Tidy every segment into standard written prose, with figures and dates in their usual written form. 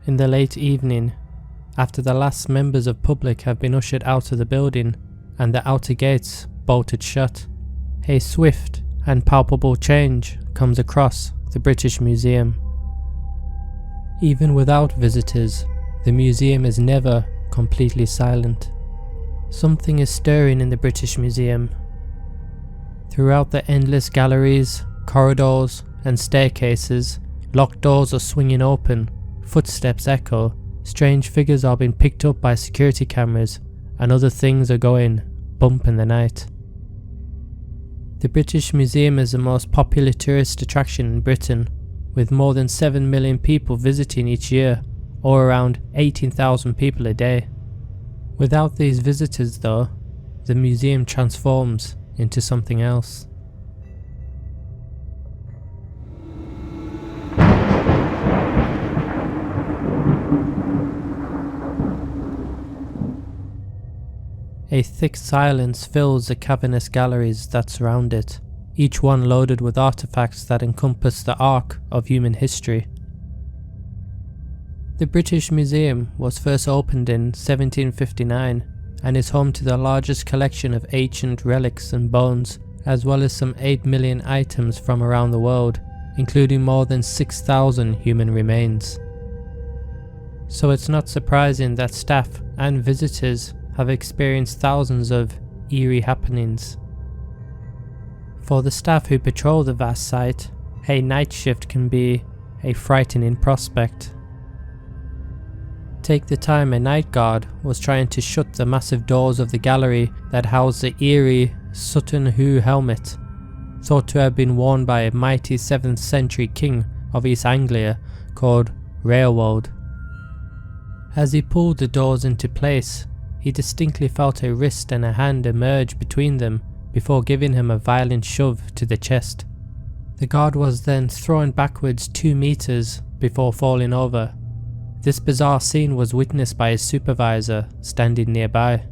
In the late evening, after the last members of public have been ushered out of the building and the outer gates bolted shut, a swift and palpable change comes across the British Museum. Even without visitors, the museum is never completely silent. Something is stirring in the British Museum. Throughout the endless galleries, corridors and staircases, locked doors are swinging open, footsteps echo, strange figures are being picked up by security cameras, and other things are going bump in the night. The British Museum is the most popular tourist attraction in Britain, with more than 7 million people visiting each year, or around 18,000 people a day. Without these visitors though, the museum transforms into something else. A thick silence fills the cavernous galleries that surround it, each one loaded with artifacts that encompass the arc of human history. The British Museum was first opened in 1759 and is home to the largest collection of ancient relics and bones, as well as some 8 million items from around the world, including more than 6,000 human remains. So it's not surprising that staff and visitors have experienced thousands of eerie happenings. For the staff who patrol the vast site, a night shift can be a frightening prospect. Take the time a night guard was trying to shut the massive doors of the gallery that housed the eerie Sutton Hoo helmet, thought to have been worn by a mighty 7th century king of East Anglia called Railwold. As he pulled the doors into place, he distinctly felt a wrist and a hand emerge between them before giving him a violent shove to the chest. The guard was then thrown backwards 2 meters before falling over. This bizarre scene was witnessed by his supervisor standing nearby.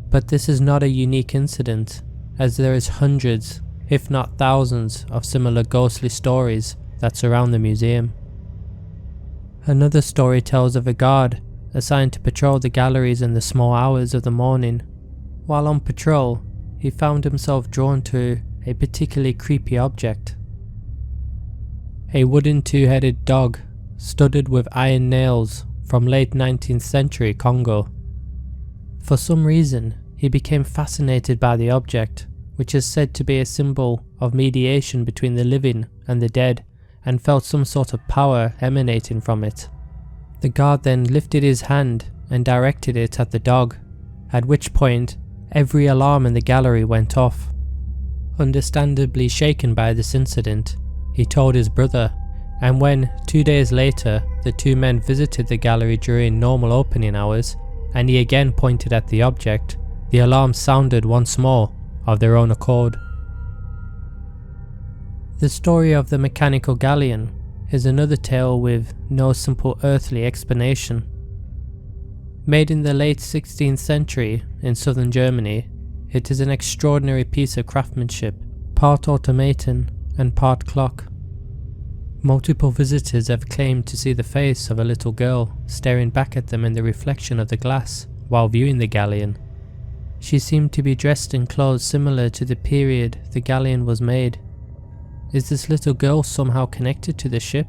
But this is not a unique incident, as there is hundreds, if not thousands, of similar ghostly stories that surround the museum. Another story tells of a guard assigned to patrol the galleries in the small hours of the morning. While on patrol, he found himself drawn to a particularly creepy object. A wooden 2-headed dog, studded with iron nails from late 19th century Congo. For some reason, he became fascinated by the object, which is said to be a symbol of mediation between the living and the dead, and felt some sort of power emanating from it. The guard then lifted his hand and directed it at the dog, at which point every alarm in the gallery went off. Understandably shaken by this incident, he told his brother, and when 2 days later the two men visited the gallery during normal opening hours, and he again pointed at the object, the alarm sounded once more of their own accord. The story of the mechanical galleon is another tale with no simple earthly explanation. Made in the late 16th century in southern Germany, it is an extraordinary piece of craftsmanship, part automaton and part clock. Multiple visitors have claimed to see the face of a little girl staring back at them in the reflection of the glass while viewing the galleon. She seemed to be dressed in clothes similar to the period the galleon was made. Is this little girl somehow connected to the ship?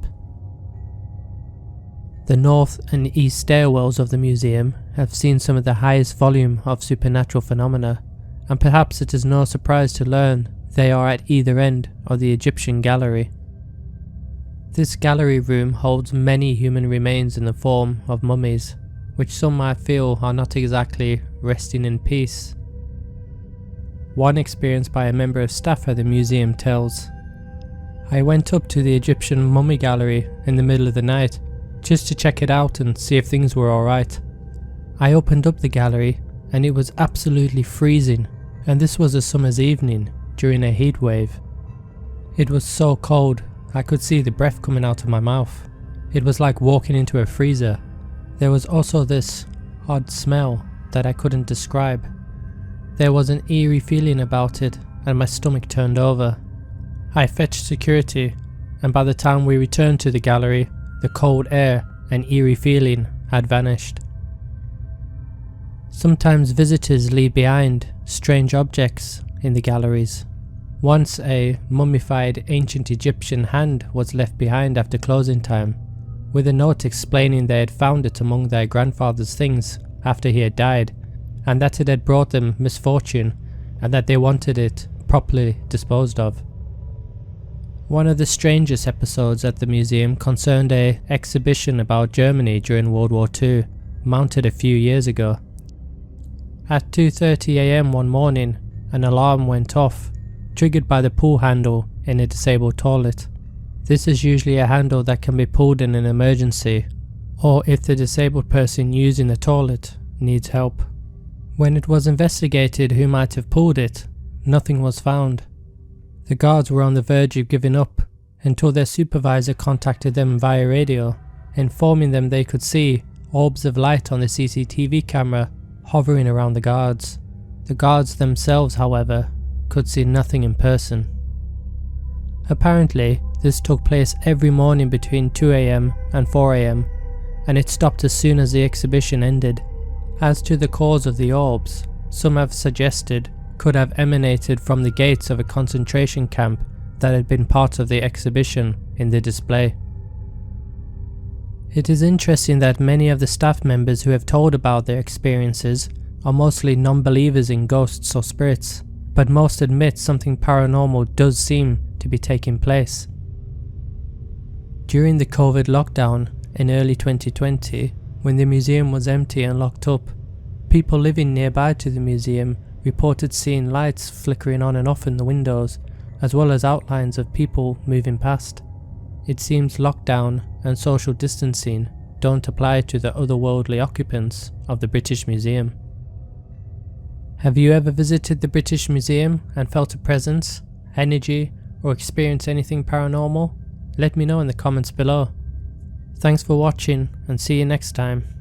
The north and east stairwells of the museum have seen some of the highest volume of supernatural phenomena, and perhaps it is no surprise to learn they are at either end of the Egyptian gallery. This gallery room holds many human remains in the form of mummies, which some might feel are not exactly resting in peace. One experienced by a member of staff at the museum tells, "I went up to the Egyptian mummy gallery in the middle of the night just to check it out and see if things were alright. I opened up the gallery and it was absolutely freezing, and this was a summer's evening during a heat wave. It was so cold I could see the breath coming out of my mouth. It was like walking into a freezer. There was also this odd smell that I couldn't describe. There was an eerie feeling about it and my stomach turned over. I fetched security, and by the time we returned to the gallery, the cold air an eerie feeling had vanished. Sometimes visitors leave behind strange objects in the galleries. Once a mummified ancient Egyptian hand was left behind after closing time, with a note explaining they had found it among their grandfather's things after he had died, and that it had brought them misfortune and that they wanted it properly disposed of. One of the strangest episodes at the museum concerned an exhibition about Germany during World War II, mounted a few years ago. At 2:30 AM one morning, an alarm went off, triggered by the pull handle in a disabled toilet. This is usually a handle that can be pulled in an emergency, or if the disabled person using the toilet needs help. When it was investigated who might have pulled it, nothing was found. The guards were on the verge of giving up until their supervisor contacted them via radio, informing them they could see orbs of light on the CCTV camera hovering around the guards. The guards themselves, however, could see nothing in person. Apparently, this took place every morning between 2 AM and 4 AM, and it stopped as soon as the exhibition ended. As to the cause of the orbs, some have suggested could have emanated from the gates of a concentration camp that had been part of the exhibition in the display. It is interesting that many of the staff members who have told about their experiences are mostly non-believers in ghosts or spirits, but most admit something paranormal does seem to be taking place. During the COVID lockdown in early 2020, when the museum was empty and locked up, people living nearby to the museum reported seeing lights flickering on and off in the windows, as well as outlines of people moving past. It seems lockdown and social distancing don't apply to the otherworldly occupants of the British Museum. Have you ever visited the British Museum and felt a presence, energy, or experienced anything paranormal? Let me know in the comments below. Thanks for watching and see you next time.